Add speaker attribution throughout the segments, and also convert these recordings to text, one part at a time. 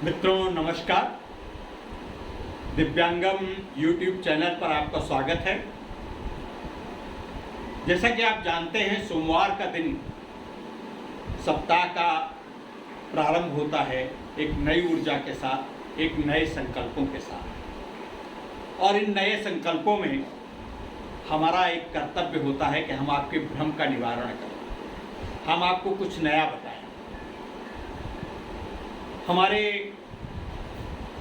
Speaker 1: मित्रों नमस्कार। दिव्यांगम YouTube channel पर आपका स्वागत है। जैसा कि आप जानते हैं, सोमवार का दिन सप्ताह का प्रारंभ होता है एक नई ऊर्जा के साथ, एक नए संकल्पों के साथ। और इन नए संकल्पों में हमारा एक कर्तव्य होता है कि हम आपके भ्रम का निवारण करें, हम आपको कुछ नया बताएं। हमारे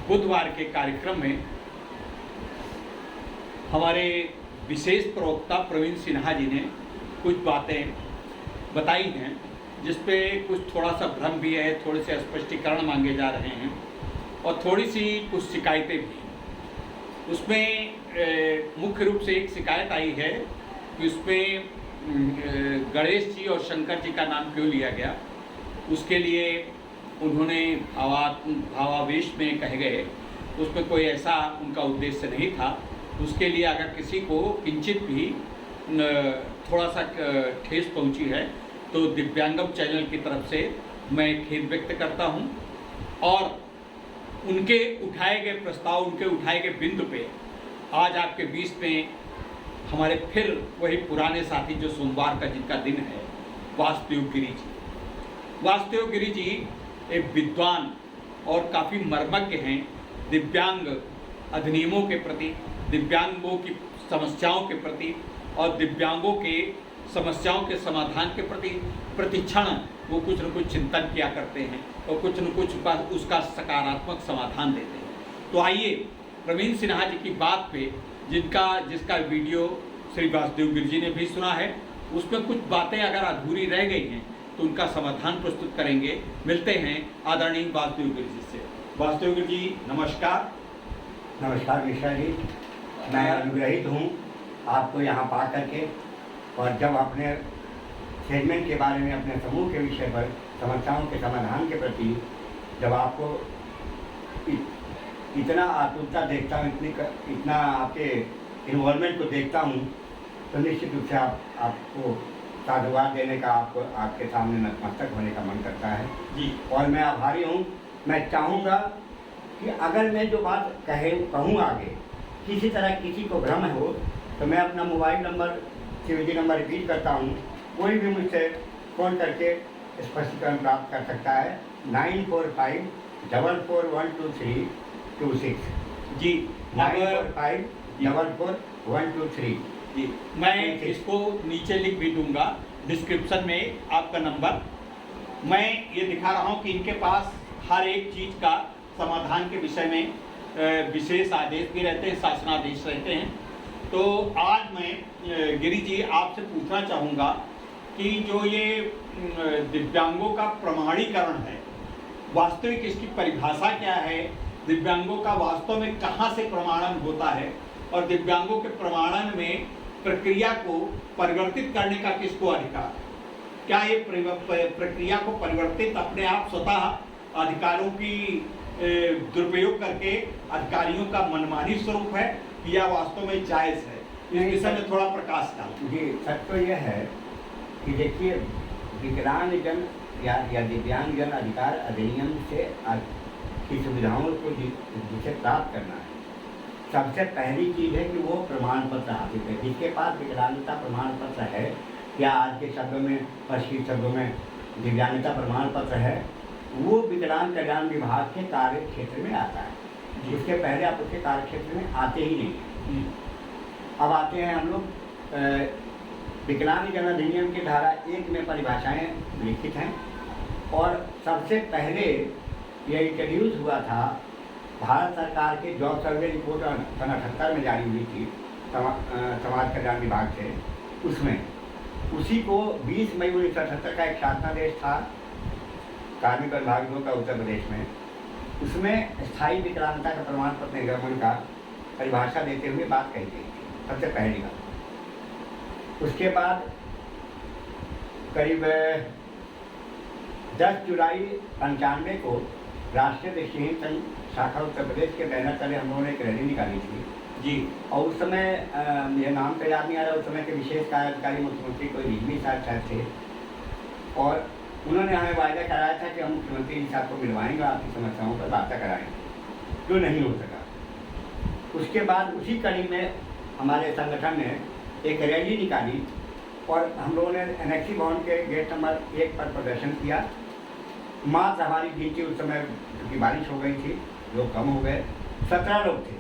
Speaker 1: बुधवार के कार्यक्रम में हमारे विशेष प्रवक्ता प्रवीण सिन्हा जी ने कुछ बातें बताई हैं, जिस पे कुछ थोड़ा सा भ्रम भी है, थोड़े से स्पष्टीकरण मांगे जा रहे हैं और थोड़ी सी कुछ शिकायतें भी। उसमें मुख्य रूप से एक शिकायत आई है कि उसमें गणेश जी और शंकर जी का नाम क्यों लिया गया। उसके लिए उन्होंने भावावेश में कहे गए, उसमें कोई ऐसा उनका उद्देश्य नहीं था। उसके लिए अगर किसी को किंचित भी थोड़ा सा ठेस पहुंची है तो दिव्यांगम चैनल की तरफ से मैं खेद व्यक्त करता हूं और उनके उठाए गए प्रस्ताव, उनके उठाए गए बिंदु पे आज आपके बीच में हमारे फिर वही पुराने साथी जो सोमवार का जिनका दिन है, वासुदेव गिरी जी। वासुदेव गिरी जी एक विद्वान और काफ़ी मर्मज्ञ हैं दिव्यांग अधिनियमों के प्रति, दिव्यांगों की समस्याओं के प्रति और दिव्यांगों के समस्याओं के समाधान के प्रति प्रतिक्षण वो कुछ न कुछ चिंतन किया करते हैं और कुछ न कुछ उसका सकारात्मक समाधान देते हैं। तो आइए प्रवीण सिन्हा जी की बात पे, जिसका वीडियो श्री वासुदेव गिरी जी ने भी सुना है, उसमें कुछ बातें अगर अधूरी रह गई हैं तो उनका समाधान प्रस्तुत करेंगे। मिलते हैं आदरणीय वासुदेव गिरी जी से। वासुदेव गिरी जी नमस्कार।
Speaker 2: नमस्कार मिश्रा जी, मैं अनुग्रहित हूँ आपको यहाँ पा करके। और जब अपने सेगमेंट के बारे में, अपने समूह के विषय पर, समस्याओं के समाधान के प्रति जब आपको इतना आतुरता देखता हूँ, इतना आपके इन्वॉल्वमेंट को देखता हूँ, तो निश्चित रूप से आपको साधुवाद देने का, आपके सामने नतमस्तक होने का मन करता है
Speaker 1: जी।
Speaker 2: और मैं आभारी हूँ। मैं चाहूँगा कि अगर मैं जो बात कहूँ आगे किसी तरह किसी को भ्रम हो तो मैं अपना mobile number, CVD number repeat करता हूँ। कोई भी मुझसे फ़ोन करके स्पष्टीकरण प्राप्त कर सकता है। 9454412326
Speaker 1: जी।
Speaker 2: 94544123।
Speaker 1: जी, मैं इसको नीचे लिख भी दूंगा डिस्क्रिप्शन में आपका नंबर। मैं ये दिखा रहा हूँ कि इनके पास हर एक चीज़ का समाधान के विषय में विशेष आदेश भी रहते हैं, शासनादेश रहते हैं। तो आज मैं गिरी जी आपसे पूछना चाहूँगा कि जो ये दिव्यांगों का प्रमाणीकरण है, वास्तविक इसकी परिभाषा क्या है, दिव्यांगों का वास्तव में कहाँ से प्रमाणन होता है और दिव्यांगों के प्रमाणन में प्रक्रिया को परिवर्तित करने का किसको अधिकार है? क्या ये प्रक्रिया को परिवर्तित अपने आप स्वतः अधिकारों की दुरुपयोग करके अधिकारियों का मनमानी स्वरूप है या वास्तव में जायज़ है? इस विषय में थोड़ा प्रकाश डालें।
Speaker 2: जी, सच तो यह है कि देखिए, विकलांगजन या दिव्यांगजन अधिकार अधिनियम से की सुविधाओं को जिसे प्राप्त करना है, सबसे पहली चीज़ है कि वो प्रमाण पत्र हासिल है। जिसके पास विकलांगता प्रमाण पत्र है या आज के शब्दों में, परिष्कृत शब्दों में दिव्यांगता प्रमाण पत्र है, वो विकलांग कल्याण विभाग के कार्य क्षेत्र में आता है। उसके पहले आप उसके कार्य क्षेत्र में आते ही नहीं। अब आते हैं हम लोग विकलांगजन अधिनियम की धारा 1 में परिभाषाएँ लिखित हैं और सबसे पहले यह इंट्रोड्यूस हुआ था भारत सरकार के जॉब सर्वे रिपोर्ट सन 78 में जारी हुई थी समाज कल्याण विभाग से। उसमें उसी को 20 मई 1978 का एक शासनादेश था कार्मिक विभाग का उत्तर प्रदेश में। उसमें स्थायी विकलांगता का प्रमाण पत्र निर्गमन का परिभाषा देते हुए बात कही गई थी, सबसे पहली बात। उसके बाद करीब 10 जुलाई 1995 को राष्ट्रीय दृष्टिहीन संघ शाखा उत्तर प्रदेश के बैनर तले हम लोगों ने एक रैली निकाली थी
Speaker 1: जी।
Speaker 2: और उस समय यह नाम तो याद नहीं आ रहा, उस समय के विशेष कार्य अधिकारी मुख्यमंत्री कोई रिजवी साहब थे और उन्होंने हमें वायदा कराया था कि हम मुख्यमंत्री जी साहब को मिलवाएंगे, आपकी समस्याओं पर वार्ता कराएंगे, जो नहीं हो सका। उसके बाद उसी कड़ी में हमारे संगठन ने एक रैली निकाली और हम लोगों ने एनेक्सी भवन के गेट नंबर 1 पर प्रदर्शन किया। मात्र हमारी गिनती उस समय क्योंकि बारिश हो गई थी, लोग कम हो गए, 17 लोग थे।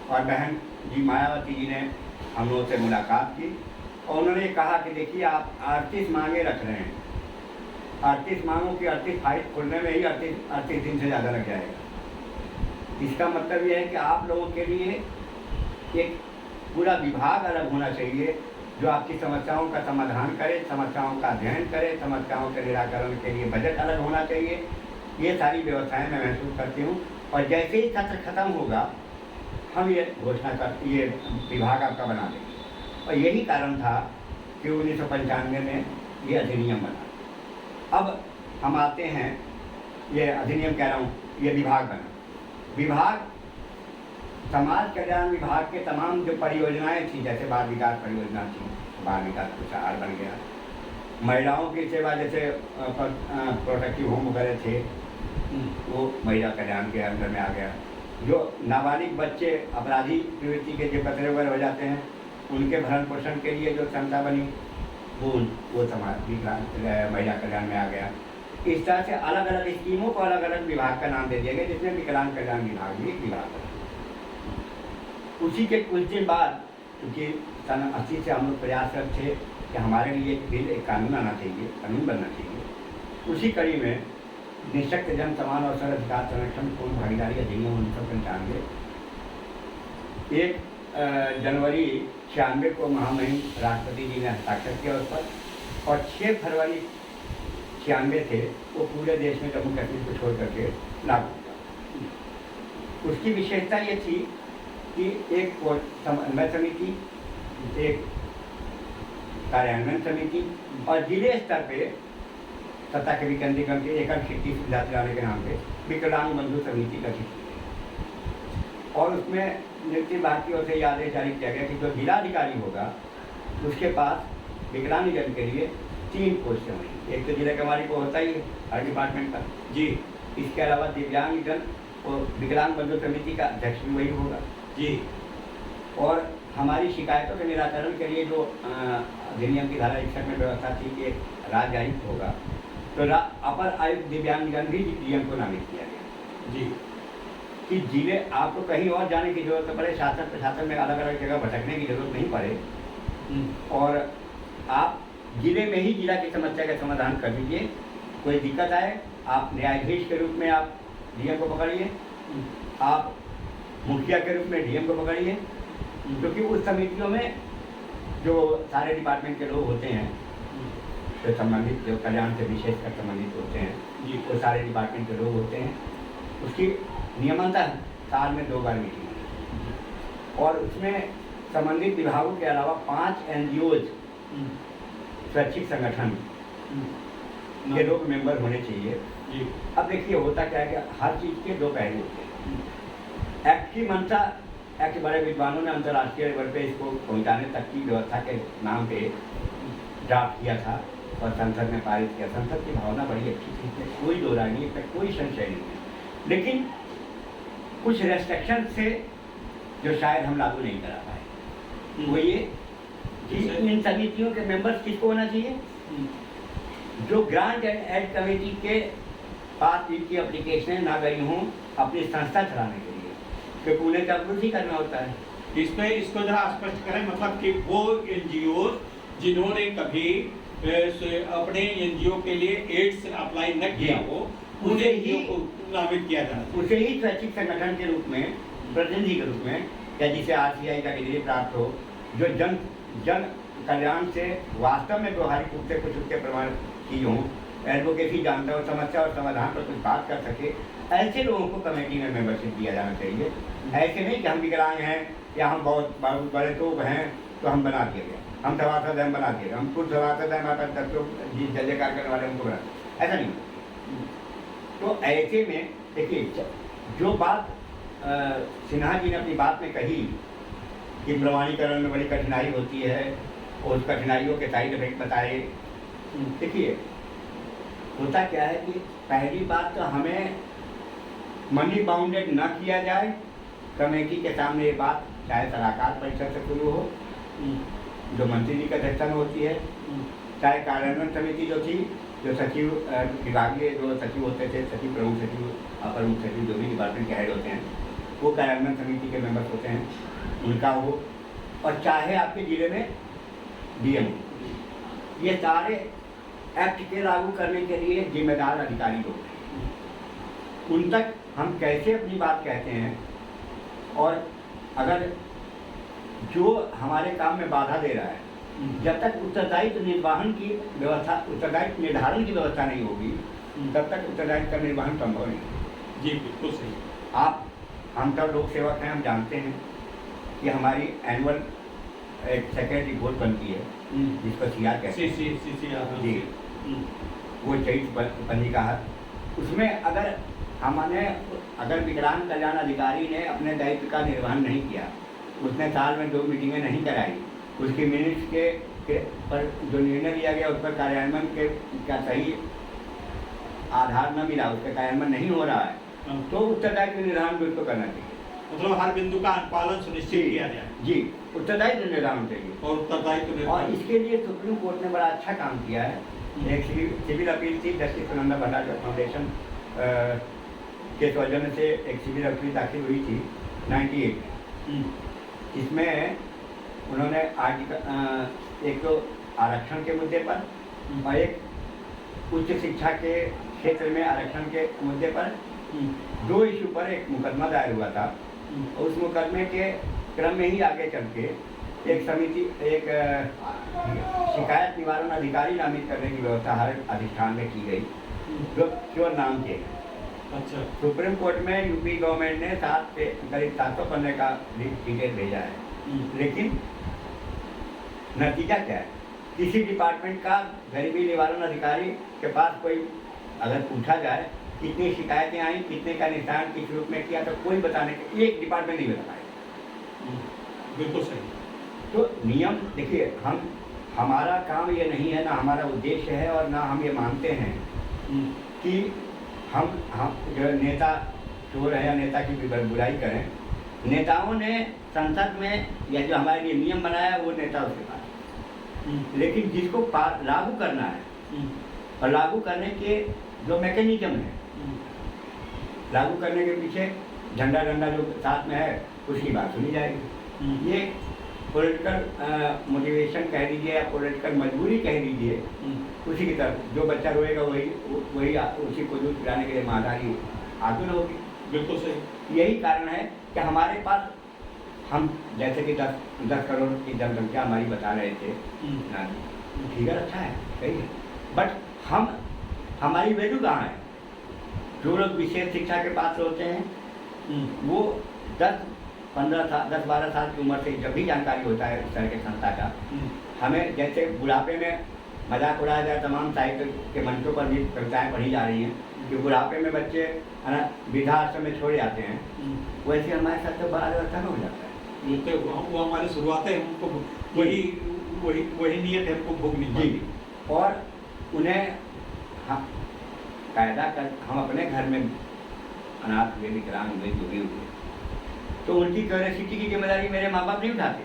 Speaker 2: और बहन जी मायावती जी ने हम लोगों से मुलाकात की और उन्होंने कहा कि देखिए आप 38 मांगे रख रहे हैं, 38 मांगों की 38 फाइल खोलने में ही 38 दिन से ज़्यादा लग जाएगा। इसका मतलब ये है कि आप लोगों के लिए एक पूरा विभाग अलग होना चाहिए जो आपकी समस्याओं का समाधान करे, समस्याओं का अध्ययन करे, समस्याओं के निराकरण के लिए बजट अलग होना चाहिए। ये सारी व्यवस्थाएं मैं महसूस करती हूँ और जैसे ही सत्र खत्म होगा हम ये घोषणा कर ये विभाग आपका बना देंगे। और यही कारण था कि 1995 में ये अधिनियम बना। अब हम आते हैं, ये अधिनियम कह रहा हूँ, ये विभाग बना। विभाग समाज कल्याण विभाग के तमाम जो परियोजनाएं थी, जैसे बाल विकास परियोजना थी, बाल विकास कोषागार बन गया। महिलाओं की सेवा जैसे प्रोटेक्टिव होम वगैरह थे, वो महिला कल्याण के अंदर में आ गया। जो नाबालिग बच्चे अपराधी प्रवृत्ति के जो कतरे वगैरह हो जाते हैं, उनके भरण पोषण के लिए जो क्षमता बनी, वो समाज महिला कल्याण में आ गया। इस तरह से अलग अलग स्कीमों को अलग अलग विभाग का नाम दे दिया गया, जिसमें विकलांग कल्याण विभाग भी एक विभाग है। उसी के कुछ दिन बाद, क्योंकि सन 80 से हम लोग प्रयासरत थे कि हमारे लिए एक बिल, एक कानून आना चाहिए, कानून बनना चाहिए। उसी कड़ी में निःशक्त जन समान अवसर अधिकार संरक्षण पूर्ण भागीदारी अधिनियम 1995 1 जनवरी 96 को महामहिम राष्ट्रपति जी ने हस्ताक्षर किया उस पर, और 6 फरवरी 96 थे वो पूरे देश में जम्मू कश्मीर को छोड़ करके लागू हुआ। उसकी विशेषता ये थी कि एक समन्वय समिति, एक कार्यान्वयन समिति और जिले स्तर पे सत्ता के विकेंद्रीकरण के एकल खिड़की सुविधा दिलाने के नाम पे विकलांग बंधु समिति गठित की गई। और उसमें नियुक्ति विभाग की ओर से आदेश जारी किया गया कि जो जिलाधिकारी होगा उसके पास विकलांगजन के लिए 3 पोस्टें होंगी। एक तो जिला कमारी को होता ही है हर डिपार्टमेंट का जी, इसके अलावा दिव्यांगजन और विकलांग बंधु समिति का अध्यक्ष भी वही होगा जी। और हमारी शिकायतों के निराकरण के लिए जो अधिनियम की धारा 61 में व्यवस्था थी कि राज्य आयुक्त होगा, तो अपर आयुक्त दिव्यांगजन भी डीएम को नामित किया गया जी। कि जिले आपको कहीं और जाने की जरूरत न पड़े, शासन प्रशासन में अलग अलग जगह भटकने की जरूरत नहीं पड़े, और आप जिले में ही जिला की समस्या का समाधान कर दीजिए। कोई दिक्कत आए आप न्यायाधीश के रूप में आप डीएम को पकड़िए, आप मुखिया के रूप में डीएम को पकड़िए, क्योंकि उस समितियों में जो सारे डिपार्टमेंट के लोग होते हैं जो संबंधित, जो कल्याण से विशेषकर संबंधित होते हैं जी, वो सारे डिपार्टमेंट के लोग होते हैं। उसकी नियमतः साल में 2 बार मीटिंग होती है और उसमें संबंधित विभागों के अलावा 5 NGOs स्वैच्छिक संगठन के लोग मेंबर होने चाहिए जी। अब देखिए होता क्या है कि हर चीज़ के 2 पहलू होते हैं। एक्ट की मंशा, एक्ट बड़े विद्वानों ने अंतर्राष्ट्रीय लेवल पे इसको पहुंचाने तक की व्यवस्था के नाम पे ड्राफ्ट किया था और संसद में पारित किया। संसद की भावना बड़ी अच्छी थी, इसमें कोई दो राय नहीं, इसमें कोई संशय नहीं है, लेकिन कुछ रेस्ट्रिक्शन से जो शायद हम लागू नहीं करा पाए, वो ये कि इन समितियों के मेंबर्स किसको होना चाहिए, जो ग्रांट एंड एड कमेटी के पास इनकी एप्लीकेशन ना गई हों अपनी संस्था चलाने के लिए, क्योंकि उन्हें तो अप्रूव ही करना होता है।
Speaker 1: इसको जरा स्पष्ट करें, मतलब कि वो NGO जिन्होंने कभी अपने NGO के लिए एड्स अप्लाई न किया हो, उन्हें ही नामित किया जाना,
Speaker 2: उसे ही स्वैच्छिक संगठन के रूप में, प्रतिनिधि के रूप में, या जिसे RCI का डिग्री प्राप्त हो, जो जन कल्याण से वास्तव में व्यवहारिक रूप से कुछ उसके प्रमाण की हों, एडवोकेसी जानता हो, समस्या और समाधान पर कुछ बात कर सके, ऐसे लोगों को कमेटी में मेंबरशिप दिया जाना चाहिए। ऐसे नहीं कि हम विकलांग हैं या हम बहुत बड़े लोग हैं तो हम बना दिए गए, हम सभासद हैं बना दिए, हम खुद सभासद हैं, हमारे पास 10 लोग जी जयकार करने वाले हमको बना, ऐसा नहीं। तो ऐसे में देखिए जो बात सिन्हा जी ने अपनी बात में कही कि प्रमाणीकरण में बड़ी कठिनाई होती है और उस कठिनाइयों के साइड इफेक्ट बताए। देखिए होता क्या है कि पहली बात तो हमें मनी बाउंडेड न किया जाए। कमेटी के सामने ये बात चाहे सलाहकार परिषद से शुरू हो, जो मंत्री जी की अध्यक्षता में होती है, चाहे कार्यान्वयन समिति जो थी, जो सचिव विभागीय जो सचिव होते थे, सचिव, प्रमुख सचिव, अपर मुख्य सचिव, जो भी डिपार्टमेंट के हेड होते हैं, वो कार्यान्वयन समिति के मेंबर्स होते हैं, उनका हो, और चाहे आपके जिले में डीएम, ये सारे एक्ट के लागू करने के लिए जिम्मेदार अधिकारी लोग हैं। उन तक हम कैसे अपनी बात कहते हैं, और अगर जो हमारे काम में बाधा दे रहा है, जब तक उत्तरदायित्व निर्वहन की व्यवस्था, उत्तरदायित्व निर्धारण की व्यवस्था नहीं होगी, तब तक उत्तरदायित्व का निर्वहन संभव नहीं।
Speaker 1: जी बिल्कुल सही।
Speaker 2: हम सब लोक सेवक हैं, हम जानते हैं कि हमारी एनुअल एक सेकेंड रिपोर्ट बनती है, जिसको सीआर कहते हैं, जी, वो 24 पंजिका है। उसमें अगर विकलांग कल्याण अधिकारी ने अपने दायित्व का निर्वहन नहीं किया, उसने साल में 2 मीटिंगें नहीं कराई, उसके मिनट्स के पर जो निर्णय लिया गया उस पर कार्यान्वयन के का सही आधार न मिला, उसका कार्यान्वयन नहीं हो रहा है, तो उत्तरदायित्व निर्धारण भी उसको करना चाहिए।
Speaker 1: मतलब हर बिंदु का अनुपालन सुनिश्चित किया जाए।
Speaker 2: जी, उत्तरदायित्व निर्धारण चाहिए,
Speaker 1: और उत्तरदायित्व,
Speaker 2: और इसके लिए सुप्रीम कोर्ट ने बड़ा अच्छा काम किया है। एक सिविल अपील थी, जस्टिस सुनंदा भट्टाचार्य फाउंडेशन के सौजन्य से एक सिविल अपील दाखिल हुई थी 98 में। इसमें उन्होंने एक तो आरक्षण के मुद्दे पर, और एक उच्च शिक्षा के क्षेत्र में आरक्षण के मुद्दे पर 2 इशू पर एक मुकदमा दायर हुआ था। उस मुकदमे के क्रम में ही आगे चल के एक समिति, एक शिकायत निवारण अधिकारी नामित करने की व्यवस्था हर अधिष्ठान में की गई, जो केवल नाम के।
Speaker 1: अच्छा,
Speaker 2: सुप्रीम कोर्ट में यूपी गवर्नमेंट ने करीब 700 पन्ने का डिटेल भेजा है, लेकिन नतीजा क्या है? किसी डिपार्टमेंट का गरीबी निवारण अधिकारी के पास कोई अगर पूछा जाए कितनी शिकायतें आई, कितने का निस्तारण किस रूप में किया, तो कोई बताने के एक डिपार्टमेंट नहीं बता पाएगा।
Speaker 1: बिल्कुल सही।
Speaker 2: तो नियम देखिए, हमारा काम ये नहीं है, ना हमारा उद्देश्य है, और ना हम ये मानते हैं कि हम जो नेता चोर है या नेता की बुराई करें। नेताओं ने संसद में या जो हमारे लिए नियम बनाया वो नेता उसके पास, लेकिन जिसको लागू करना है, और लागू करने के जो मैकेनिज्म है, लागू करने के पीछे झंडा जो साथ में है, उसकी बात सुनी जाएगी। ये पॉलिटिकल मोटिवेशन कह लीजिए या पॉलिटिकल मजबूरी कह लीजिए, उसी की तरफ जो बच्चा रोएगा वही उसी को दूध पिलाने के लिए मादारी आतुर होगी।
Speaker 1: बिल्कुल सही।
Speaker 2: यही कारण है कि हमारे पास, हम जैसे कि 10 करोड़ की जनसंख्या हमारी बता रहे थे, फिगर अच्छा है, सही है, बट हमारी वैल्यू कहाँ है? जो लोग विशेष शिक्षा के पास होते हैं, वो 10-12 साल की उम्र से जब भी जानकारी होता है इस तरह के संस्था का, हमें जैसे बुढ़ापे में मजाक उड़ाया जाए, तमाम साहित्य के मंचों पर भी कविताएँ पढ़ी जा रही हैं कि बुढ़ापे में बच्चे वृद्धाश्रम में छोड़ जाते हैं, वैसे हमारे साथ तो बाल अवस्था में हो जाता है।
Speaker 1: वो हमारी शुरुआत है, हमको वही नियत है, हमको भोगनी
Speaker 2: जी। और उन्हें कायदा कर, हम अपने घर में अनाथ हुए, विकलांग हुए, जो भी हुए, तो उनकी क्यूरियोसिटी की जिम्मेदारी मेरे माँ बाप नहीं उठाते,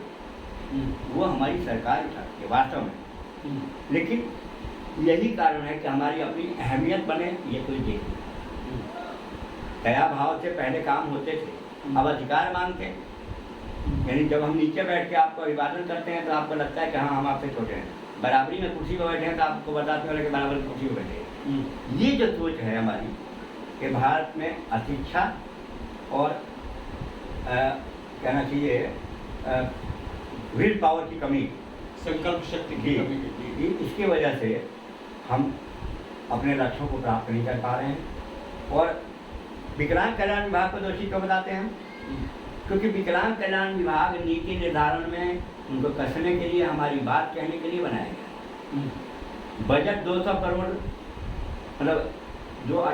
Speaker 2: वो हमारी सरकार उठाती है वास्तव में। लेकिन यही कारण है कि हमारी अपनी अहमियत बने, ये कोई देख नहीं। दया भाव से पहले काम होते थे, अब अधिकार मांगते हैं। यानी जब हम नीचे बैठ के आपको अभिवादन करते हैं तो आपको लगता है कि हाँ, हम आपसे छोटे हैं। बराबरी में कुर्सी पर बैठे हैं तो आपको बताते हैं कि बराबर की कुर्सी पर बैठे हैं। ये जो सोच है हमारी कि भारत में अशिक्षा और कहना चाहिए विल पावर की कमी,
Speaker 1: संकल्प शक्ति की कमी,
Speaker 2: इसकी वजह से हम अपने लक्ष्यों को प्राप्त नहीं कर पा रहे हैं। और विकलांग कल्याण विभाग को दोषी क्यों बताते हैं हम? क्योंकि विकलांग कल्याण विभाग नीति निर्धारण में उनको कसने के लिए, हमारी बात कहने के लिए बनाया गया। बजट 200 करोड़, मतलब जो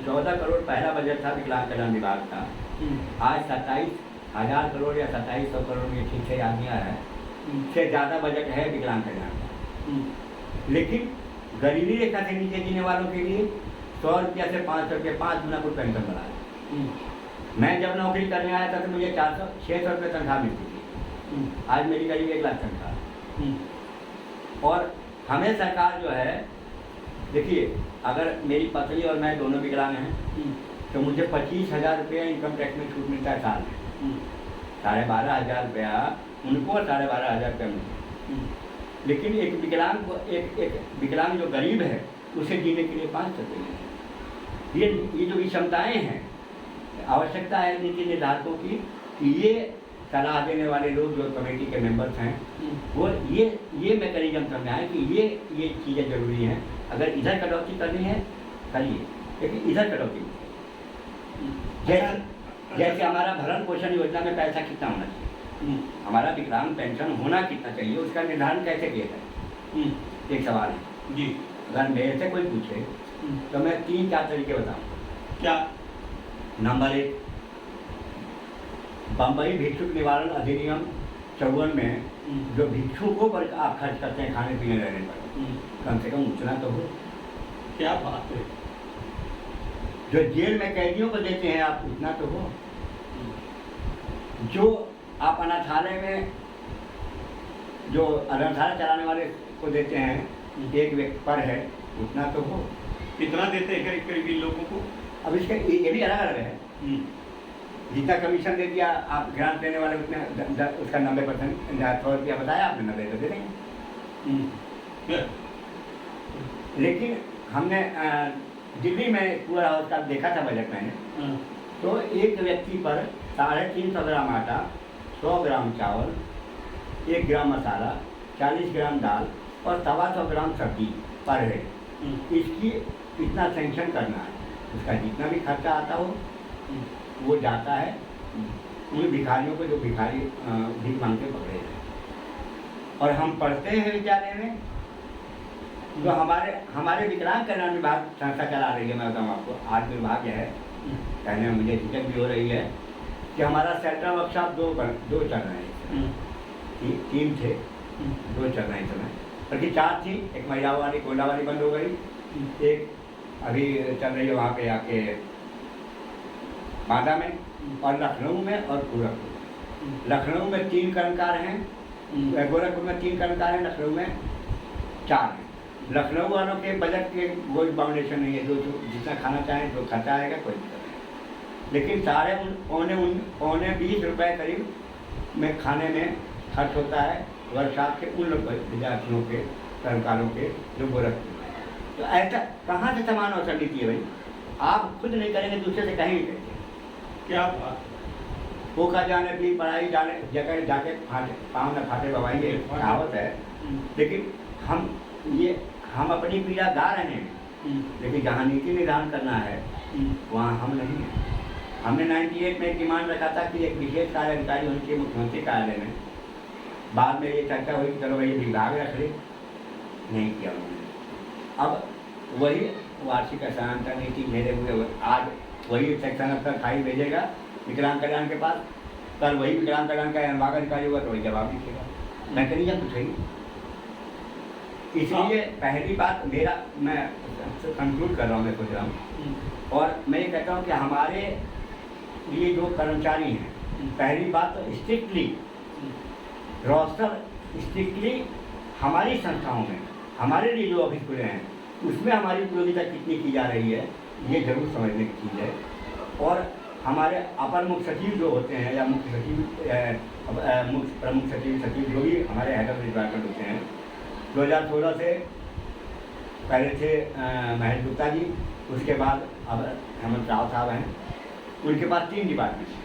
Speaker 2: 14 करोड़ पहला बजट था विकलांग कल्याण विभाग का, आज 27,000 करोड़ या 2700 करोड़, ये ठीक से याद नहीं आ रहा है, से ज़्यादा बजट है विकलांग कल्याण का। लेकिन गरीबी रेखा से नीचे जीने वालों के लिए 100 रुपया से 500 रुपये 5 गुना कुछ पेंशन बढ़ा है। मैं जब नौकरी करने आया था तो मुझे 600 रुपये तनख्वाह मिलती थी, आज मेरी करीब 1 लाख तनख्वाह। और हमें सरकार जो है, देखिए अगर मेरी पत्नी और मैं दोनों विकलांग हैं तो मुझे 25,000 रुपये इनकम टैक्स में छूट मिलता है साल में। 12,500 रुपया उनको और 12,500 रुपया मुझे। लेकिन एक विकलांग को एक विकलांग जो गरीब है उसे जीने के लिए 500 रुपये। ये जो विषमताएँ हैं, आवश्यकता है नीति निर्धारकों की कि ये सलाह देने वाले लोग जो कमेटी के मेंबर्स हैं वो ये मैकेनिज्म समझाएं कि ये चीज़ें जरूरी हैं। अगर इधर कटौती करनी है करिए, लेकिन इधर कटौती जैसे हमारा भरण पोषण योजना में पैसा कितना होना चाहिए, हमारा विकलांग पेंशन होना कितना चाहिए, उसका निर्धारण कैसे किया जाए, एक सवाल है जी। अगर मेरे से कोई पूछे तो मैं 3-4 तरीके बताऊँ। क्या? नंबर 1, बम्बई भिक्षुक निवारण अधिनियम 54 में जो भिक्षुकों पर आप खर्च करते हैं खाने पीने रहने पर, कम से कम उतना तो हो। क्या बात है। जो जेल में कैदियों को देते हैं आप, उतना तो हो। जो आप अनाथालय में जो अनाथालय चलाने वाले को देते हैं एक व्यक्ति पर है, उतना तो हो। कितना देते हैं करीब इन लोगों को? अब इसका ये भी अलग अलग है। जितना कमीशन दे दिया आप ग्रांट देने वाले उतने उसका 90%, 100 रुपया बताया आपने, 90 तो दे देंगे। लेकिन हमने दिल्ली में पूरा हाउस का देखा था बजट में, तो एक व्यक्ति पर 350 ग्राम आटा, 100 ग्राम चावल, 1 ग्राम मसाला, 40 ग्राम दाल और 125 ग्राम सब्जी पर है। इसकी इतना सेंक्शन करना है। उसका जितना भी खर्चा आता हो वो जाता है उन भिखारियों को जो भिखारी भीख मांग के पकड़े हैं। और हम पढ़ते हैं विद्यालय में, जो हमारे विकलांग कल्याण विभाग संस्था चला रही है। मैं बताऊँ आपको, आज दुर्भाग्य है, कहने में मुझे झिझक भी हो रही है कि हमारा सेंट्रल वर्कशॉप दो चल रहे हैं। 3 थे, 2 चल रहे हैं इस समय, बल्कि 4 थी। एक महिलाओं वाली गोंडा वाली बंद हो गई, एक अभी चल रही है वहाँ पे आके बांदा में, और लखनऊ में और गोरखपुर। लखनऊ में 3 कर्मकार हैं, गोरखपुर में 3 कर्मकार हैं, लखनऊ में 4 हैं। लखनऊ वालों के बजट के कोई बाउंडेशन नहीं है, जो जितना खाना चाहें जो खर्चा आएगा कोई दिक्कत नहीं। लेकिन सारे पौने 20 रुपये करीब में खाने में खर्च होता है वर्कशॉप के उन लोग विद्यार्थियों के, कर्मकारों के जो गोरखपुर में। तो ऐसा कहाँ से समान अवसर नीति है भाई? आप खुद नहीं करेंगे, दूसरे से कहेंगे कैसे? क्या बात? भूखा जाने भी पढ़ाई जाने जगह जाके पाँव न फाटे बवाइए, कहावत है। लेकिन हम अपनी पीड़ा गा रहे हैं, लेकिन जहाँ नीति निर्धारण करना है वहाँ हम नहीं हैं। हमने 98 में एक डिमांड रखा था कि एक विशेष कार्य अधिकारी होने चाहिए मुख्यमंत्री कार्यालय में। बाद में ये चर्चा हुई कि चलो भाई विभाग रख ले, नहीं किया उन्होंने। अब वही वार्षिक स्थानांतरण नीति भेजे हुए आज वही सेक्शन अफसर फाइल भेजेगा विकलांग कल्याण के पास, कल वही विकलांग कल्याण का विभाग अधिकारी होगा तो वही जवाब लिखेगा। मैकेनिज्म तो सही। इसलिए पहली बात मैं कंक्लूड कर रहा हूँ, मैं सोच रहा हूँ, और मैं ये कहता हूँ कि हमारे लिए जो कर्मचारी हैं, पहली बात तो स्ट्रिक्टली रोस्टर स्ट्रिक्टली हमारी संस्थाओं में, हमारे लिए जो ऑफिस खुले हैं उसमें हमारी उपयोगिता कितनी की जा रही है, ये जरूर समझने की चीज़ है। और हमारे अपर मुख्य सचिव जो होते हैं या मुख्य सचिव प्रमुख सचिव जो भी हमारे हेड ऑफ डिपार्टमेंट होते हैं, 2016 से पहले थे महेश गुप्ता जी, उसके बाद अब हेमंत राव साहब हैं, उनके पास 3 डिपार्टमेंट हैं।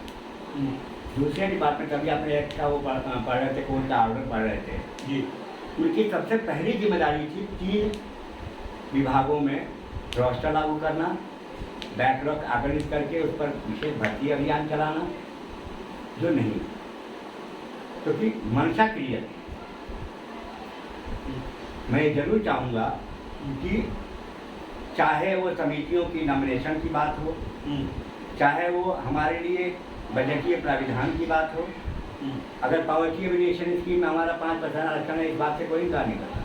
Speaker 2: दूसरे डिपार्टमेंट अभी आपने एक्ट का वो पढ़ रहे थे, कोर्ट का ऑर्डर पढ़ रहे थे जी। उनकी सबसे पहली जिम्मेदारी थी 3 विभागों में रोस्टर लागू करना, बैकलॉग आकलित करके उस पर विशेष भर्ती अभियान चलाना, जो नहीं क्योंकि मंशा क्लियर है। मैं जरूर चाहूँगा कि चाहे वो समितियों की नॉमिनेशन की बात हो, चाहे वो हमारे लिए बजटीय प्राविधान की बात हो, अगर पॉवर्टी एलिमिनेशन स्कीम में हमारा 5% आरक्षण है, इस बात से कोई इनकार नहीं करता।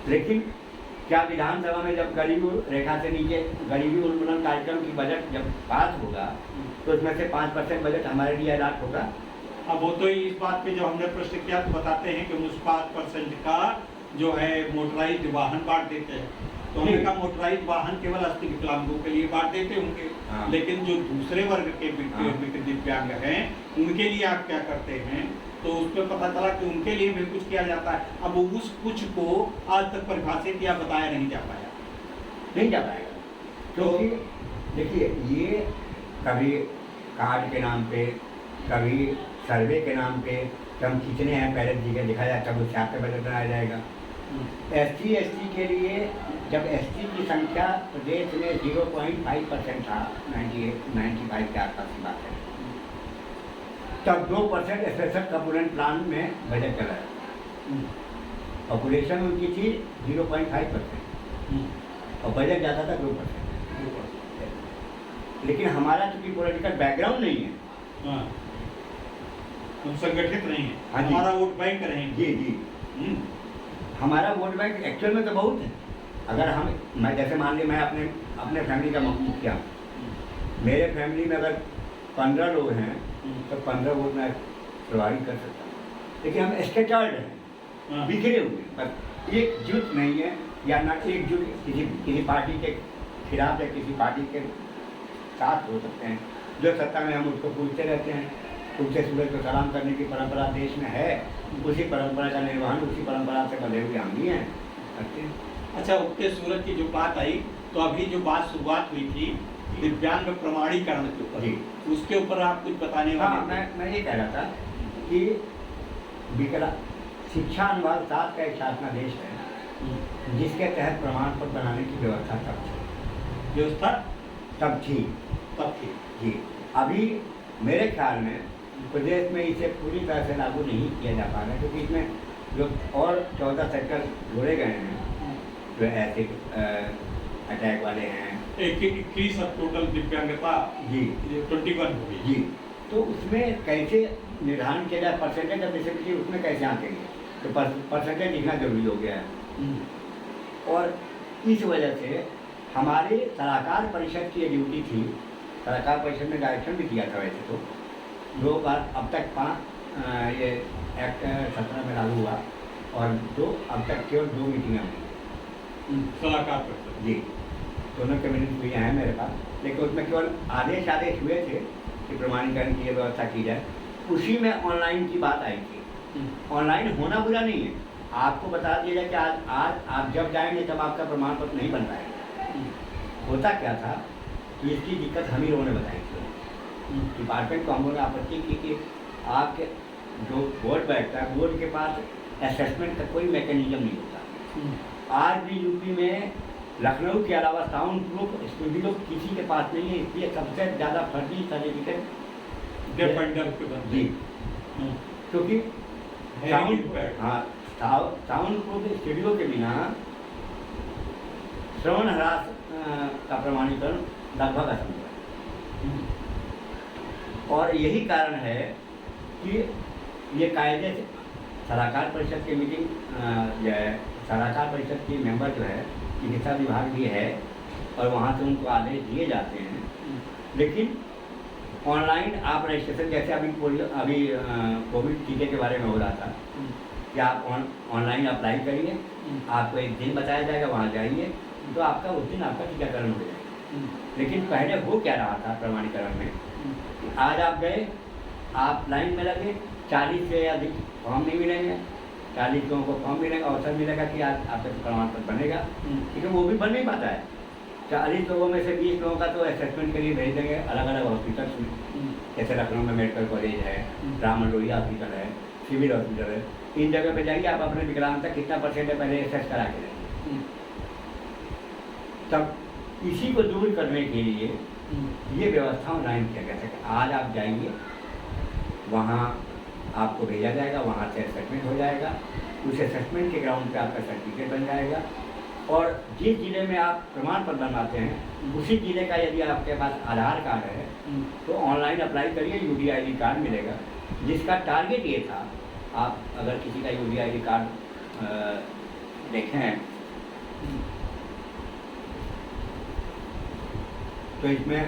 Speaker 2: लेकिन क्या विधानसभा में जब गरीबी रेखा से नीचे गरीबी उन्मूलन कार्यक्रम की बजट जब पास होगा तो उसमें से 5% बजट हमारे लिए अलॉट होगा?
Speaker 1: अब वो तो इस बात पे जो हमने प्रश्न किया तो बताते हैं कि उस 5% का जो है मोटराइज्ड वाहन बांट देते हैं। तो हमने कहा मोटराइज्ड वाहन केवल अस्थि विकलांगों के लिए बांट देते होंगे,
Speaker 2: हाँ।
Speaker 1: लेकिन जो दूसरे वर्ग के दिव्यांग हैं उनके लिए आप क्या करते हैं? तो उस पर पता चला कि उनके लिए भी कुछ किया जाता है। अब उस कुछ को आज तक परिभाषित या बताया नहीं जा पाया।
Speaker 2: नहीं जा पाएगा, क्योंकि देखिए ये कभी कार्ड के नाम पे, कभी सर्वे के नाम पे हम कितने हैं पहले दिखा जाए, तब उससे आपका बजट बनाया जाएगा। SC ST के लिए जब ST की संख्या प्रदेश में 0.5% था, 95 के आसपास की बात है, तब 2% स्पेशल कंपोनेंट प्लान में बजट चला है। पॉपुलेशन उनकी थी 0.5% और बजट जाता था 2%। लेकिन हमारा चूंकि पॉलिटिकल बैकग्राउंड नहीं है,
Speaker 1: हाँ, हम संगठित नहीं है,
Speaker 2: हाँ जी,
Speaker 1: हमारा वोट बैंक रहेंगे।
Speaker 2: जी जी, हमारा वोट बैंक एक्चुअल में तो बहुत है। अगर मैं जैसे मान ली मैं अपने फैमिली का मुखिया हूँ, मेरे फैमिली में अगर 15 लोग हैं तो 15 वोट मैं प्रोवाइड कर सकता हूँ। लेकिन हम स्कैटर्ड हैं, बिखरे हुए, बस एकजुट नहीं है, या ना एकजुट किसी पार्टी के खिलाफ या किसी पार्टी के साथ हो सकते हैं। जो सत्ता में हम उसको पूछते रहते हैं, उगते सूरज को सलाम करने की परंपरा देश में है, उसी परंपरा का निर्वहन उसी परंपरा से बंधे हुए हम ही हैं, करते हैं।
Speaker 1: अच्छा, उगते सूरज की जो बात आई, तो अभी जो बात शुरुआत हुई थी दिव्यांग प्रमाणीकरण के ऊपर, उसके ऊपर आप कुछ बताने वाले?
Speaker 2: हाँ, मैं ये कह रहा था कि शिक्षा अनुभाग 7 का एक शासनादेश है जिसके तहत प्रमाण पत्र बनाने की व्यवस्था तब थी। जी, अभी मेरे ख्याल में प्रदेश में इसे पूरी तरह से लागू नहीं किया जा पा रहा है, क्योंकि इसमें जो और 14 सेक्टर जोड़े गए हैं, जो ऐसे अटैक वाले हैं,
Speaker 1: 21 टोटल दिव्यांगता
Speaker 2: जी
Speaker 1: 21 हो गई
Speaker 2: जी, तो उसमें कैसे निर्धारण किया जाए परसेंटेज ऑफ डिसेबिलिटी, उसमें कैसे आंकेंगे? तो परसेंटेज लिखना जरूरी हो गया है। और इस वजह से हमारे सलाहकार परिषद की ये ड्यूटी थी। सलाहकार परिषद ने डायरेक्शन भी दिया था वैसे तो 2 बार, अब तक 5 ये एक्ट 17 में लागू हुआ, और अब तक केवल 2 मीटिंगें हुई
Speaker 1: सलाहकार परिषद,
Speaker 2: जी, दोनों कैबिनेट हुई हैं मेरे पास, लेकिन उसमें केवल आदेश हुए थे कि प्रमाणीकरण की व्यवस्था की जाए। उसी में ऑनलाइन की बात आई थी। ऑनलाइन होना बुरा नहीं है, आपको बता दिया जाए कि आज आप जब जाएंगे तब आपका प्रमाण पत्र नहीं बन पाएगा। होता क्या था कि इसकी दिक्कत हम ही लोगों ने बताई थी, डिपार्टमेंट को हम लोगों ने आपत्ति की कि आपके जो बोर्ड बैठता है, बोर्ड के पास असेसमेंट का कोई मैकेनिज्म नहीं होता। आज भी यूपी में लखनऊ के अलावा साउंड प्रूफ स्टूडियो किसी के पास नहीं है, इसलिए सबसे ज़्यादा फर्जी सर्टिफिकेट
Speaker 1: जी,
Speaker 2: क्योंकि साउंड प्रूफ स्टूडियो के बिना श्रवण ह्रास का प्रमाणीकरण लगभग असंभव है। और यही कारण है कि ये कायदे से सलाहकार परिषद की मीटिंग जो है, सलाहकार परिषद की मेंबर जो है चिकित्सा विभाग भी है, और वहाँ से उनको आदेश दिए जाते हैं। लेकिन ऑनलाइन आप रजिस्ट्रेशन, जैसे अभी कोविड टीके के बारे में हो रहा था कि आप ऑनलाइन अप्लाई करिए, आपको एक दिन बताया जाएगा, वहाँ जाइए तो आपका उस दिन आपका टीकाकरण हो जाएगा। लेकिन पहले हो क्या रहा था प्रमाणीकरण में, आज आप गए, आप लाइन में लगे, 40 से अधिक फॉर्म नहीं मिलेंगे, 40 लोगों को फॉर्म मिलेगा, अवसर मिलेगा कि आज आपका प्रमाण पत्र बनेगा, लेकिन वो भी बन नहीं पाता है। 40 लोगों में से 20 लोगों का तो असेसमेंट के लिए भेज देंगे अलग अलग हॉस्पिटल्स में, जैसे लखनऊ में मेडिकल कॉलेज है, राम मनोहरिया हॉस्पिटल है, सिविल हॉस्पिटल है। इन जगह पे जाइए, आप अपने विकलांगता कितना % है पहले असेस करा के जाइए। तब इसी को दूर करने के लिए ये व्यवस्था ऑनलाइन किया गया था कि आज आप जाइए, वहाँ आपको भेजा जाएगा, वहाँ से असेसमेंट हो जाएगा, उस असेसमेंट के ग्राउंड पे आपका सर्टिफिकेट बन जाएगा, और जिस जिले में आप प्रमाण पत्र बनवाते हैं उसी जिले का यदि आपके पास आधार कार्ड है तो ऑनलाइन अप्लाई करिए, UDID कार्ड मिलेगा, जिसका टारगेट ये था। आप अगर किसी का UDID कार्ड देखें तो इसमें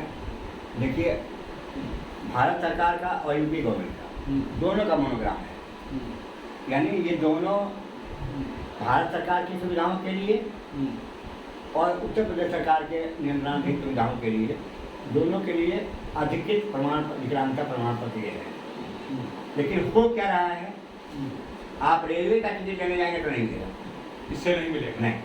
Speaker 2: देखिए भारत सरकार का और यूपी गवर्नमेंट का दोनों का मोनोग्राम है। यानी ये दोनों भारत सरकार की सुविधाओं के लिए और उत्तर प्रदेश सरकार के नियंत्रणाधीन सुविधाओं के लिए, दोनों के लिए अधिकृत विकलांगता प्रमाण पत्र ये है। लेकिन हो क्या रहा है, आप रेलवे का टिकट लेने जाएंगे तो नहीं मिलेगा,
Speaker 1: इससे नहीं मिलेगा,
Speaker 2: नहीं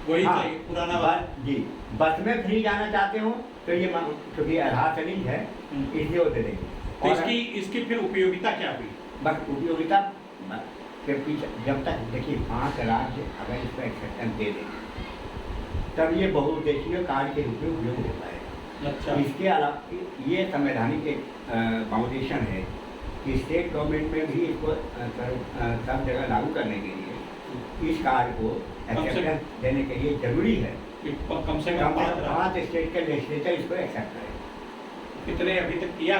Speaker 1: वही
Speaker 2: हाँ,
Speaker 1: चाहिए पुराना बात
Speaker 2: जी। बस में फ्री जाना चाहते हो तो ये क्योंकि आधार से लिंक है इसलिए वो दे देंगे।
Speaker 1: तो इसकी फिर उपयोगिता क्या हुई?
Speaker 2: बस उपयोगिता के पीछे जब तक देखिए 5 राज्य अगर इसको एक्सेप्टेंस दे दें तब ये बहुउद्देशीय कार्य के रूप में उपयोग हो पाएगा।
Speaker 1: अच्छा।
Speaker 2: इसके अलावा ये संवैधानिक एक फाउंडेशन है कि स्टेट गवर्नमेंट में भी इसको सब जगह लागू करने के लिए इस कार्य को एक्सेप्टेंस देने के लिए जरूरी है
Speaker 1: कम से कम
Speaker 2: 5 स्टेट के लेजिस्लेचर इसको एक्सेप्ट करें।
Speaker 1: कितने अभी तक किया?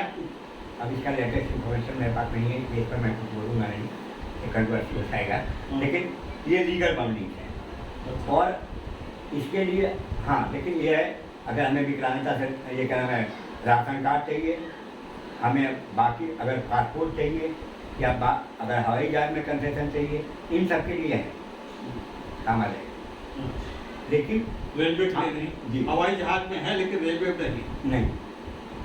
Speaker 2: अब इसका लेटेस्ट इन्फॉर्मेशन मेरे पास नहीं है, इस पर मैं कुछ बोलूँगा नहीं, एक कंट्रोवर्सी हो जाएगा, लेकिन ये लीगल बाउंडिंग है। और इसके लिए हाँ, लेकिन ये है अगर हमें विकलांगता से ये क्या नाम है राशन कार्ड चाहिए, हमें बाकी अगर पासपोर्ट चाहिए या अगर हवाई जहाज में कंसेशन चाहिए, इन सब के लिए है काम आ जाएगा। लेकिन
Speaker 1: रेलवे के लिए नहीं, हवाई जहाज में है लेकिन रेलवे में नहीं।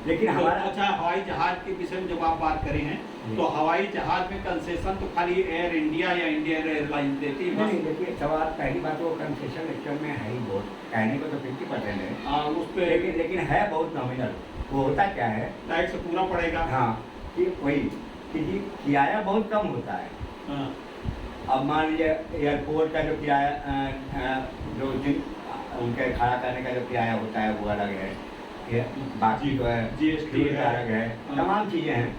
Speaker 2: लेकिन
Speaker 1: तो
Speaker 2: हमारा
Speaker 1: अच्छा, हवाई जहाज के विषय में जब आप बात करें हैं तो हवाई जहाज में कंसेशन तो खाली एयर इंडिया या इंडियन एयरलाइंस देती है?
Speaker 2: नहीं, देखिए सवाल पहली बात वो कंसेशन एक्चुअल में है ही बहुत, कहने को तो 50% है
Speaker 1: उस पर,
Speaker 2: लेकिन है बहुत नॉमिनल। वो होता क्या है,
Speaker 1: टैक्स पूरा पड़ेगा।
Speaker 2: हाँ, कि वही कि किराया बहुत कम होता है।
Speaker 1: हाँ।
Speaker 2: अब मान लीजिए एयरपोर्ट का जो किराया जो उनके खड़ा करने का जो किराया होता है वो अलग है, बाकी जो है
Speaker 1: GST
Speaker 2: अलग है, तमाम चीज़ें हैं।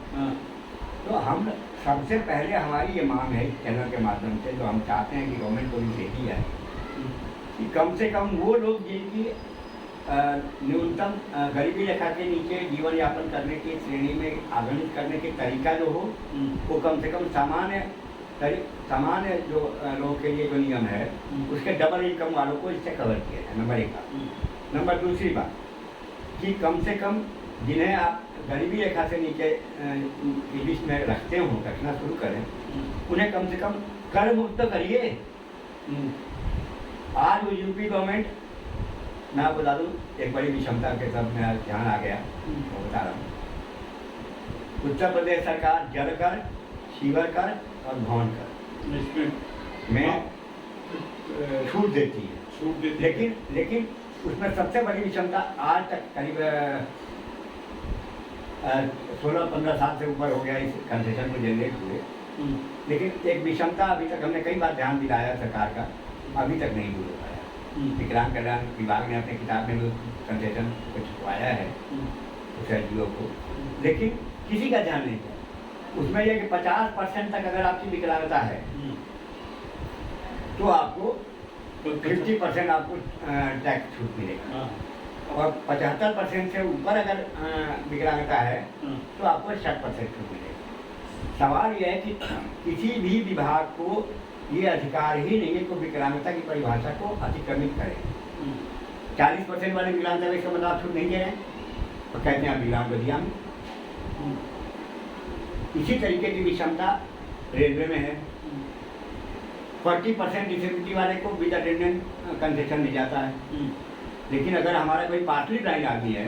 Speaker 2: तो हम सबसे पहले हमारी ये मांग है इस चैनल के माध्यम से, जो हम चाहते हैं कि गवर्नमेंट को भी देखी है कि कम से कम वो लोग जिनकी न्यूनतम गरीबी रेखा के नीचे जीवन यापन करने की श्रेणी में आगमन करने के तरीका जो हो, वो कम से कम सामान्य जो लोगों के लिए जो नियम है उसके डबल इनकम वालों को इससे कवर किया है। नंबर 1 बात। नंबर दूसरी बात कि कम से कम जिन्हें आप गरीबी रेखा से नीचे की लिस्ट में रखते हो, रखना शुरू करें, उन्हें कम से कम कर मुक्त तो करिए। आज वो यूपी गवर्नमेंट, मैं आपको बता दूँ एक बड़ी विषमता के सब मेरा ध्यान आ गया, वो बता रहा हूँ। उत्तर प्रदेश सरकार जल कर, सीवर कर और भवन कर में छूट देती है, लेकिन उसमें सबसे बड़ी विषमता आज तक करीब 16-15 साल से ऊपर हो गया इस कंसेशन को जनरेट हुए, लेकिन एक विषमता अभी तक हमने कई बार ध्यान दिलाया सरकार का, अभी तक नहीं दूर हो पाया। विकलांग कल्याण विभाग ने अपने किताब में कंसेशन को छुपवाया है उस एनजीओ को, लेकिन किसी का ध्यान नहीं दिया। उसमें यह कि 50% तक अगर आपकी विकलांगता है तो आपको 50% आपको टैक्स छूट मिलेगा, और 75% से ऊपर अगर विकलांगता है तो आपको 60% छूट मिलेगा। सवाल यह है कि किसी भी विभाग को ये अधिकार ही नहीं है कि विकलांगता की परिभाषा को अतिक्रमित करे। 40% वाले विकलांगता में इसका मतलब आप छूट नहीं दे रहे हैं और कहते हैं आप विकलांग को दिया। इसी तरीके की विषमता रेलवे में है। 40% डिसेबिलिटी वाले को विद अटेंडेंट कंसेशन मिल जाता है, लेकिन अगर हमारा कोई पार्टली ब्लाइंड आदमी है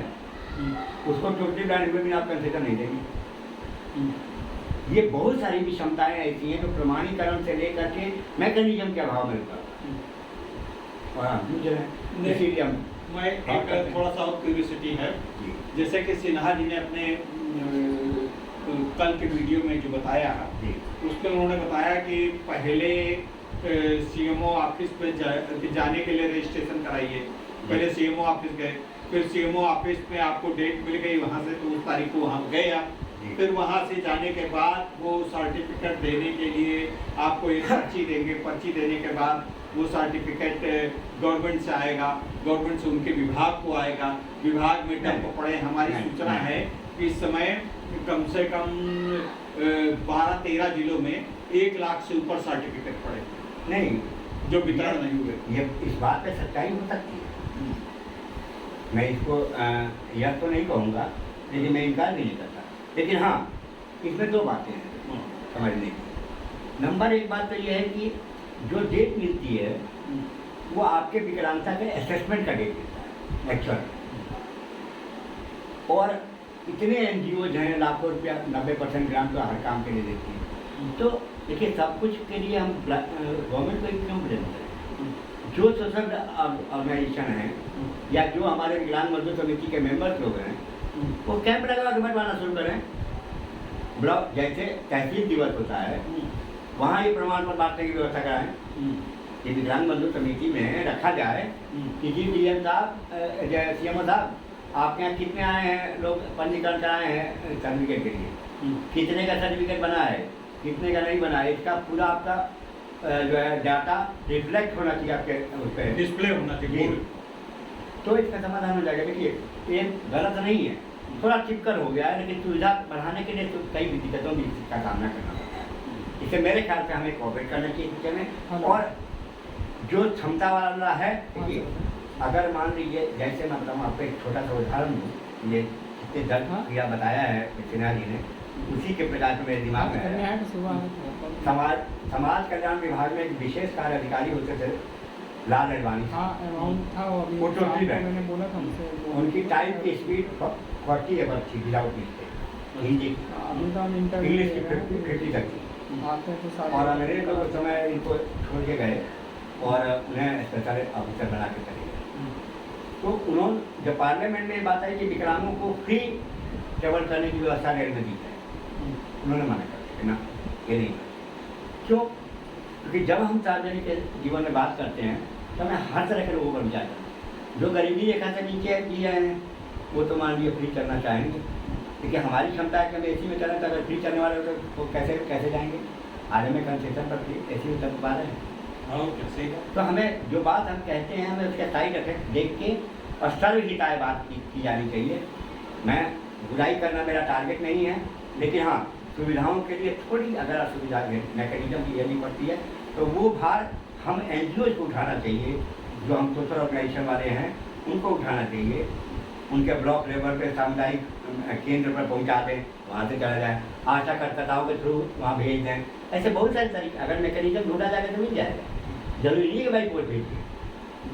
Speaker 2: उसको टोटली ब्लाइंड में भी आप कंसेशन नहीं देंगे। ये बहुत सारी विषमताएं ऐसी हैं जो प्रमाणीकरण से लेकर के मैकेनिज्म के अभाव में इसीलिए हम
Speaker 1: मैं एक थोड़ा सा और क्यूरियोसिटी है, जैसे कि सिन्हा जी ने अपने कल के वीडियो में जो बताया उसमें उन्होंने बताया कि पहले सीएमओ ऑफिस पे जाने के लिए रजिस्ट्रेशन कराइए। पहले सीएमओ ऑफिस गए, फिर सीएमओ ऑफिस में आपको डेट मिल गई, वहाँ से तो उस तारीख को वहाँ गए आप, फिर वहाँ से जाने के बाद वो सर्टिफिकेट देने के लिए आपको एक पर्ची देंगे। पर्ची देने के बाद वो सर्टिफिकेट गवर्नमेंट से आएगा, गवर्नमेंट से उनके विभाग को आएगा, विभाग में टंप पड़े। हमारी सूचना है कि इस समय कम से कम 12-13 जिलों में 1 लाख से ऊपर सर्टिफिकेट पड़े
Speaker 2: नहीं
Speaker 1: जो वितरण नहीं हुए।
Speaker 2: ये इस बात पे सच्चाई हो सकती है मैं इसको यह तो नहीं कहूँगा, लेकिन मैं इनकार नहीं करता। लेकिन हाँ, इसमें दो बातें हैं समझने की। नंबर एक बात तो यह है कि जो डेट मिलती है वो आपके विकलांगता के असेसमेंट का डेट मिलता है एक्चुअल। और इतने एनजीओज हैं, लाखों रुपया 90% ग्रांट तो हर काम के लिए देती है। तो देखिए, सब कुछ के लिए हम गवर्नमेंट को क्यों ब्लेम करें? जो सोशल ऑर्गेनाइजेशन हैं या जो हमारे विकलांग मजदूर समिति के मेंबर्स लोग हैं, वो कैंप लगा के बंटवाना शुरू करें। ब्लॉक जैसे तहसील दिवस होता है, वहाँ ये प्रमाण पत्र बांटने की व्यवस्था कराएं कि विकलांग मजदूर समिति में रखा जाए कि जी डीएम साहब, सीएमओ साहब, आपके यहाँ कितने आए हैं लोग पंजीकरण कराए हैं सर्टिफिकेट के लिए, कितने का सर्टिफिकेट बना है, कितने का नहीं बना है, इसका पूरा आपका जो है डाटा रिफ्लेक्ट होना चाहिए आपके उस पर,
Speaker 1: डिस्प्ले होना चाहिए।
Speaker 2: तो इसका समाधान हो जाएगा। देखिए, ये गलत नहीं है, थोड़ा टिपकर हो गया है, लेकिन सुविधा बढ़ाने के लिए तो कई दिक्कतों का सामना करना पड़ता है। इससे मेरे ख्याल से हमें कोऑपरेट करना चाहिए विषय में। और जो क्षमता वाला है, देखिए, अगर मान लीजिए, जैसे मैं बताऊँ आपको एक छोटा सा उदाहरण दूँ, ये जितने दर्द क्रिया बताया है सिन्हा जी ने, उसी के प्रकार से मेरे दिमाग में है। समाज कल्याण विभाग में एक विशेष कार्य अधिकारी होते थे, लाल अडवाणी। उनकी टाइप की स्पीड 40 एवर थी विदाउट मिस्टेक, हिंदी इंग्लिश की 50 तक थी। और अंग्रेज लोग उस समय इनको छोड़ के गए और उन्हें स्पेशल ऑफिसर बना के चले गए। तो उन्होंने जब पार्लियामेंट में ये बात आई कि विकलांगों को फ्री ट्रेवल करने की व्यवस्था रेल में दी जाए, उन्होंने मना कर दिया, ना ये नहीं। क्यों? क्योंकि जब हम सार्वजनिक जीवन में बात करते हैं तो हमें हर तरह के लोगों पर विचार करना है। जो गरीबी रेखा से नीचे दिए हैं वो तो मान लीजिए फ्री चलना चाहेंगे, लेकिन हमारी क्षमता है कि हम एसी में चलें, तो अगर फ्री चलने वाले होते तो कैसे जाएंगे? आज हमें कंसेशन पर एसी में चल पा रहे हैं। तो हमें जो बात हम कहते हैं, हमें उसके साइड इफेक्ट देख के और सर्वहिताय बात की जानी चाहिए। मैं बुराई करना मेरा टारगेट नहीं है, लेकिन हाँ, सुविधाओं के लिए थोड़ी अगर असुविधा मैकेनिज्म की देनी पड़ती है तो वो भार हम एनजीओ को उठाना चाहिए, जो हम सोशल ऑर्गेनाइजेशन वाले हैं उनको उठाना चाहिए। उनके ब्लॉक लेवल पे सामुदायिक केंद्र पर पहुंचा दें, वहाँ से चला जाए, आशा कार्यकर्ताओं के थ्रू वहाँ भेज दें। ऐसे बहुत सारे तरीके, अगर मैकेनिज्म ढूंढा जाएगा तो मिल जाएगा। जरूरी नहीं है भाई कोई भेजिए।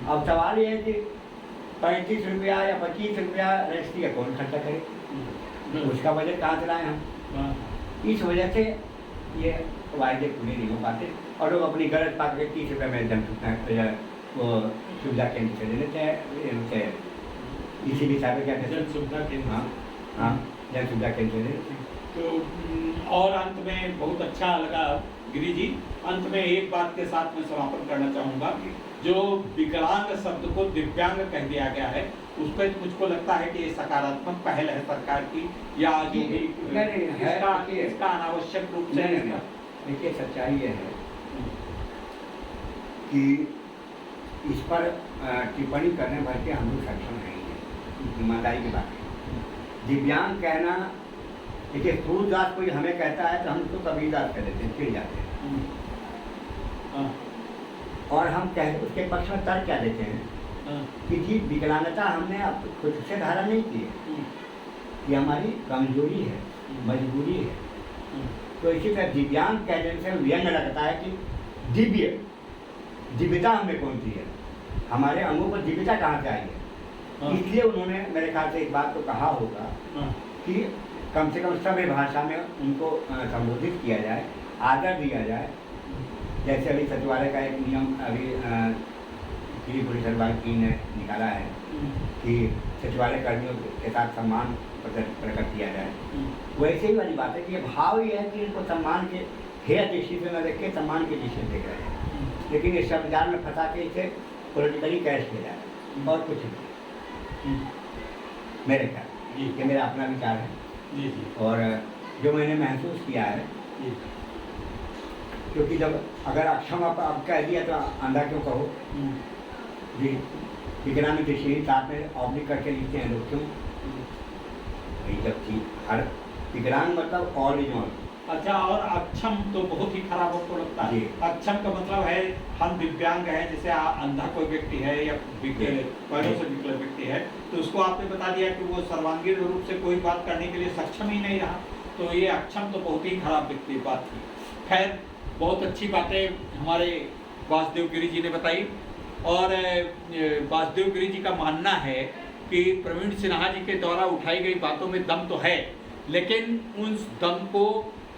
Speaker 2: अब सवाल ये है कि 35 रुपया या 25 रुपया रजिस्ट्री का कौन खर्चा करे, उसका बजट कहाँ से लाएँ हम? इस वजह से ये वायदे पूरे नहीं हो पाते और लोग अपनी गलत पा के 30 रुपये में जन वो सुविधा केंद्र से ले लेते हैं, इसी भी हिसाब से क्या कहते हैं,
Speaker 1: जन सुविधा केंद्र।
Speaker 2: हाँ, जन सुविधा केंद्र से ले लेते हैं।
Speaker 1: तो और अंत में बहुत अच्छा लगा गिरी जी, अंत में एक बात के साथ मैं समापन करना चाहूँगा। जो विकलांग शब्द को दिव्यांग कह दिया गया है, उस पर मुझको लगता है कि ये सकारात्मक पहल है सरकार की, या जो भी इसका अनावश्यक रूप से
Speaker 2: देखिए, सच्चाई ये है कि इस पर टिप्पणी करने भर के हम लोग सक्षम नहीं है, ईमानदारी की बात है। दिव्यांग कहना, देखिए, सूरदास कोई हमें कहता है तो हम उसको कबीरदास कह देते हैं, चिढ़ जाते हैं। और हम उसके पक्ष में तर्क क्या देते हैं कि जी विकलांगता हमने अब खुद से धारण नहीं की है, ये हमारी कमजोरी है, मजबूरी है। तो इसी तरह दिव्यांग कहने से व्यंग लगता है कि दिव्यता हमें कौन सी है, हमारे अंगों पर दिव्यता कहाँ से आई है। इसलिए उन्होंने मेरे ख्याल से एक बात तो कहा होगा कि कम से कम सभ्य भाषा में उनको संबोधित किया जाए, आदर दिया जाए। जैसे अभी सचिवालय का एक नियम अभी की ने निकाला है कि सचिवालय कर्मियों के साथ सम्मान प्रकट किया जाए। वैसे ही वाली बात है कि भाव ये है कि इनको सम्मान के हेय दृष्टि से न देख के सम्मान की दृष्टि से देख रहे हैं, लेकिन इस संविधान में फंसा के इसे पॉलिटिकली कैश किया जाए और कुछ नहीं। मेरे ख्याल ये मेरा अपना विचार है
Speaker 1: जी।
Speaker 2: और जो मैंने महसूस किया है, क्योंकि जब अगर अक्षम आप कह दिया तो अंधा क्यों कहो जी। विकलांग दृष्टि साथ में ऑब्लिक करके लिखते हैं लोग, क्यों? वही जब थी हर विकलांग मतलब ऑल इन ऑल,
Speaker 1: अच्छा, और अक्षम तो बहुत ही खराब आपको लगता है।
Speaker 2: जी।
Speaker 1: अक्षम का मतलब है हम दिव्यांग हैं, जैसे अंधा कोई व्यक्ति है या पैरों से विकल व्यक्ति है, तो उसको आपने बता दिया कि वो सर्वांगीण रूप से कोई बात करने के लिए सक्षम ही नहीं रहा, तो ये अक्षम तो बहुत ही खराब व्यक्ति बात थी। खैर, बहुत अच्छी बातें हमारे वासुदेव गिरी जी ने बताई, और वासुदेव गिरी जी का मानना है कि प्रवीण सिन्हा जी के द्वारा उठाई गई बातों में दम तो है, लेकिन उस दम को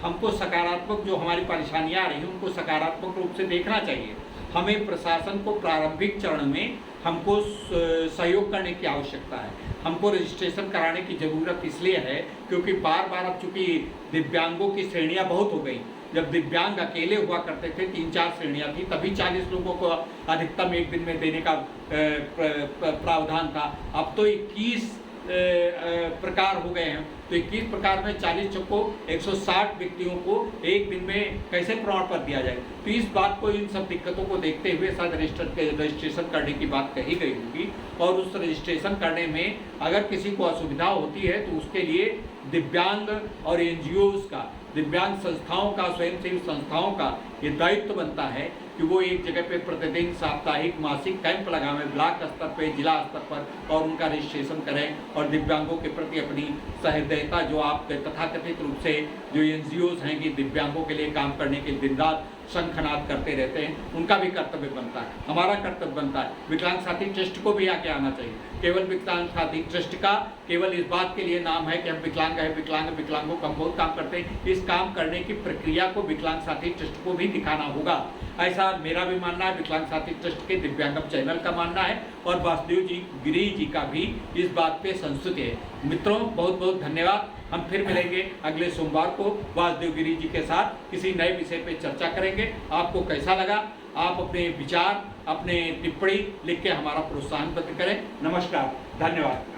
Speaker 1: हमको सकारात्मक, जो हमारी परेशानियां आ रही हैं उनको सकारात्मक रूप से देखना चाहिए। हमें प्रशासन को प्रारंभिक चरण में हमको सहयोग करने की आवश्यकता है। हमको रजिस्ट्रेशन कराने की ज़रूरत इसलिए है क्योंकि बार बार अब चूँकि दिव्यांगों की श्रेणियां बहुत हो गई। जब दिव्यांग अकेले हुआ करते थे 3-4 श्रेणियां थी, तभी 40 लोगों को अधिकतम एक दिन में देने का प्रावधान था। अब तो 21 प्रकार हो गए हैं, तो 21 प्रकार में 40 चक्को 160 व्यक्तियों को एक दिन में कैसे प्रमाण पत्र दिया जाए। तो इस बात को, इन सब दिक्कतों को देखते हुए शायद रजिस्ट्रेशन करने की बात कही गई होगी, और उस रजिस्ट्रेशन करने में अगर किसी को असुविधा होती है तो उसके लिए दिव्यांग और NGOs का, दिव्यांग संस्थाओं का, स्वयंसेवी संस्थाओं का ये दायित्व बनता है कि वो एक जगह पे प्रतिदिन साप्ताहिक मासिक कैंप लगाएं, ब्लॉक स्तर पे, जिला स्तर पर, और उनका रजिस्ट्रेशन करें और दिव्यांगों के प्रति अपनी सहृदयता, जो आप तथाकथित रूप से जो NGOs हैं कि दिव्यांगों के लिए काम करने के दिन रात शंखनाद करते रहते हैं, उनका भी कर्तव्य बनता है, हमारा कर्तव्य बनता है। विकलांग साथी ट्रस्ट को भी आके आना चाहिए। केवल विकलांग साथी ट्रस्ट का केवल इस बात के लिए नाम है कि हम विकलांग है, विकलांगों का हम बहुत काम करते हैं। इस काम करने की प्रक्रिया को विकलांग साथी ट्रस्ट को भी दिखाना होगा, ऐसा मेरा भी मानना है, विकलांग साथी ट्रस्ट के दिव्यांगम चैनल का मानना है, और वासुदेव जी गिरी जी का भी इस बात पे संस्तुति है। मित्रों, बहुत बहुत धन्यवाद। हम फिर मिलेंगे अगले सोमवार को वासुदेव गिरी जी के साथ किसी नए विषय पे चर्चा करेंगे। आपको कैसा लगा, आप अपने विचार, अपने टिप्पणी लिख के हमारा प्रोत्साहन पत्र करें। नमस्कार, धन्यवाद।